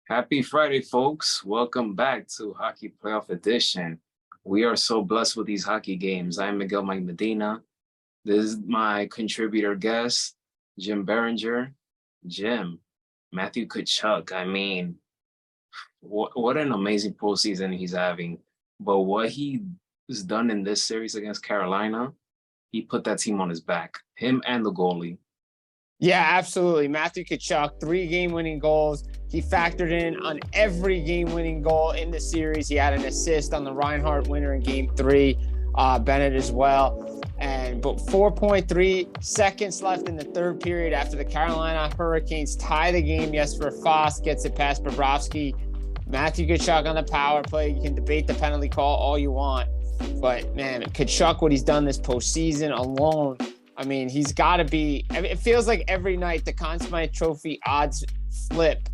Happy Friday, folks. Welcome back to Hockey Playoff Edition. We are so blessed with these hockey games. I'm Miguel Mike Medina. This is my contributor guest, Jim Biringer. Jim, Matthew Tkachuk. What an amazing postseason he's having. But what he has done in this series against Carolina, he put that team on his back, him and the goalie. Yeah, absolutely. Matthew Tkachuk, 3 game-winning goals. He factored in on every game-winning goal in the series. He had an assist on the Reinhart winner in Game 3, Bennett as well. But 4.3 seconds left in the third period after the Carolina Hurricanes tie the game. Jesper Fast gets it past Pavelski. Matthew Tkachuk on the power play. You can debate the penalty call all you want. But, man, Tkachuk, what he's done this postseason alone, he's got to be – it feels like every night the Conn Smythe Trophy odds flip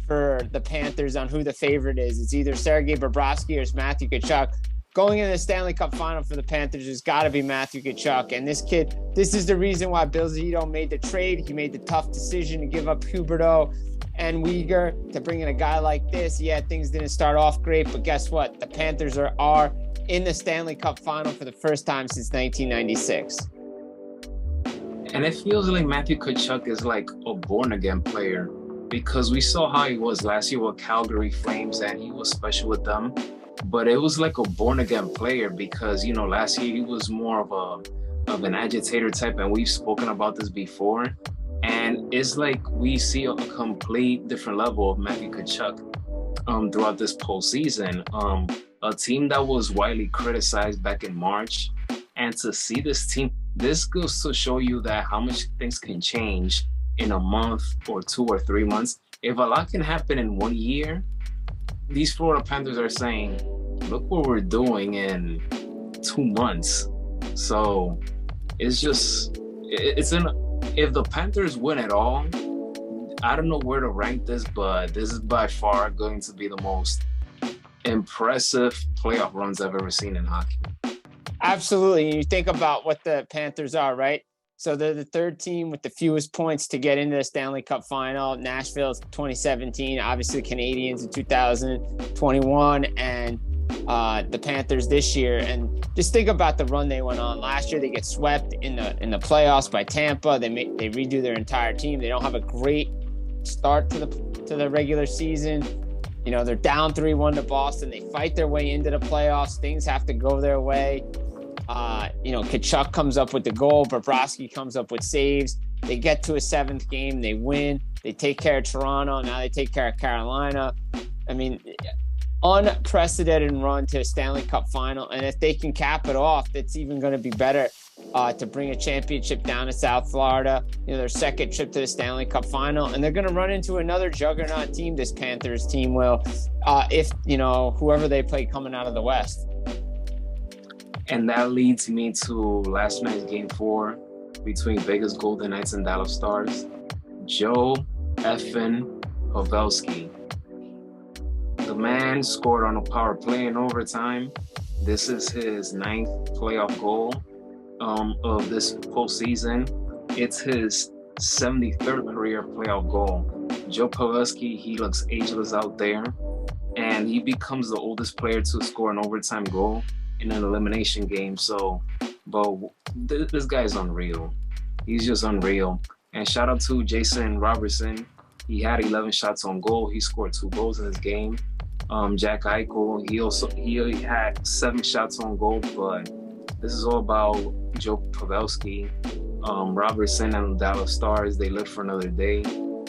for the Panthers on who the favorite is. It's either Sergei Bobrovsky or it's Matthew Tkachuk. Going into the Stanley Cup final for the Panthers has got to be Matthew Tkachuk. And this kid, this is the reason why Bill Zito made the trade. He made the tough decision to give up Huberdeau and Weegar to bring in a guy like this. Yeah, things didn't start off great, but guess what? The Panthers are in the Stanley Cup final for the first time since 1996. And it feels like Matthew Tkachuk is like a born-again player because we saw how he was last year with Calgary Flames and he was special with them. But it was like a born-again player because, last year he was more of an agitator type, and we've spoken about this before. And it's like we see a complete different level of Matthew Tkachuk throughout this postseason. A team that was widely criticized back in March, and to see this team, this goes to show you that how much things can change in a month or 2 or 3 months. If a lot can happen in 1 year, these Florida Panthers are saying, look what we're doing in 2 months. So if the Panthers win it all, I don't know where to rank this, but this is by far going to be the most impressive playoff runs I've ever seen in hockey. Absolutely. And you think about what the Panthers are, right? So they're the third team with the fewest points to get into the Stanley Cup final. Nashville's 2017, obviously Canadians in 2021, and the Panthers this year. And just think about the run they went on. Last year they get swept in the playoffs by Tampa. They redo their entire team. They don't have a great start to the regular season. They're down 3-1 to Boston. They fight their way into the playoffs. Things have to go their way. Tkachuk comes up with the goal. Bobrovsky comes up with saves. They get to a 7th game. They win. They take care of Toronto. Now they take care of Carolina. Unprecedented run to a Stanley Cup final. And if they can cap it off, that's even going to be better to bring a championship down to South Florida. Their second trip to the Stanley Cup final. And they're going to run into another juggernaut team, this Panthers team will, if whoever they play coming out of the West. And that leads me to last night's Game 4 between Vegas Golden Knights and Dallas Stars. Joe effing Pavelski. The man scored on a power play in overtime. This is his 9th playoff goal of this postseason. It's his 73rd career playoff goal. Joe Pavelski, he looks ageless out there, and he becomes the oldest player to score an overtime goal in an elimination game. But this guy is unreal. He's just unreal. And shout out to Jason Robertson. He had 11 shots on goal. He scored 2 goals in this game. Jack Eichel, he had 7 shots on goal, but this is all about Joe Pavelski. Robertson and the Dallas Stars, they live for another day.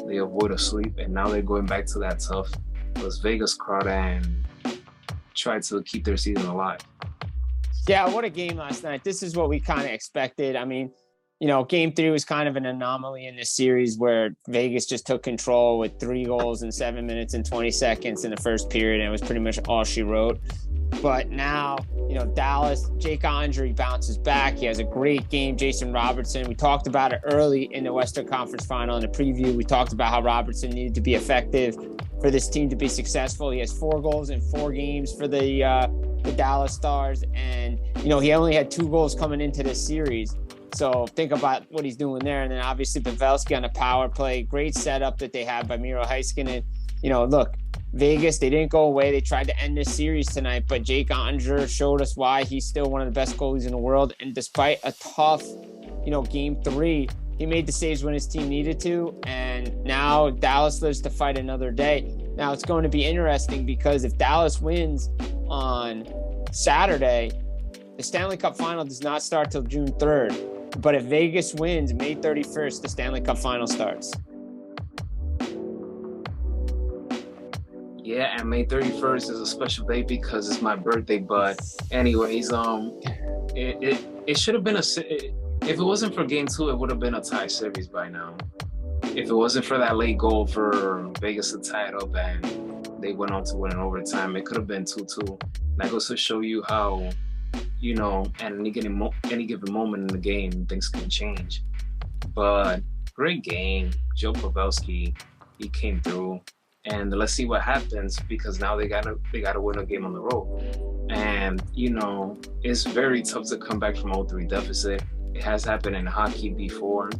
They avoid a sweep, and now they're going back to that tough Las Vegas crowd and try to keep their season alive. Yeah, what a game last night. This is what we kind of expected. Game 3 was kind of an anomaly in this series where Vegas just took control with 3 goals in 7 minutes and 20 seconds in the first period, and it was pretty much all she wrote. But now, Dallas, Jake Andre bounces back. He has a great game. Jason Robertson, we talked about it early in the Western Conference Final in the preview. We talked about how Robertson needed to be effective for this team to be successful. He has 4 goals in 4 games for the Dallas Stars, and he only had 2 goals coming into this series. So think about what he's doing there. And then obviously Pavelski on the power play. Great setup that they have by Miro Heiskanen. Look, Vegas, they didn't go away. They tried to end this series tonight, but Jake Ottinger showed us why he's still one of the best goalies in the world. And despite a tough, game 3, he made the saves when his team needed to. And now Dallas lives to fight another day. Now it's going to be interesting because if Dallas wins on Saturday, the Stanley Cup final does not start till June 3rd. But if Vegas wins May 31st, the Stanley Cup final starts. Yeah, and May 31st is a special day because it's my birthday. But anyways, it should have been if it wasn't for Game 2, it would have been a tie series by now. If it wasn't for that late goal for Vegas to tie it up and they went on to win in overtime, it could have been 2-2. That goes to show you how, at any given moment in the game, things can change. But great game, Joe Pavelski, he came through. And let's see what happens because now they gotta win a game on the road. And it's very tough to come back from 0-3 deficit. It has happened in hockey before,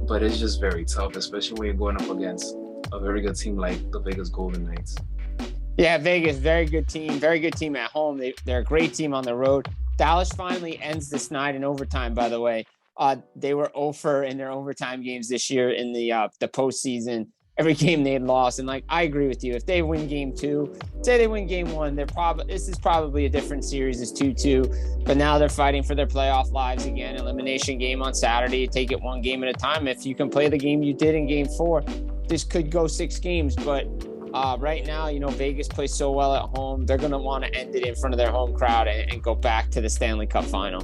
but it's just very tough, especially when you're going up against a very good team like the Vegas Golden Knights. Yeah, Vegas, very good team at home. They're a great team on the road. Dallas finally ends this night in overtime, by the way. They were 0-for in their overtime games this year in the postseason. Every game they had lost. And I agree with you. If they win Game 2, say they win Game 1, this is probably a different series. It's 2-2. But now they're fighting for their playoff lives again. Elimination game on Saturday. Take it one game at a time. If you can play the game you did in Game 4, this could go 6 games. But right now, Vegas plays so well at home. They're going to want to end it in front of their home crowd and go back to the Stanley Cup final.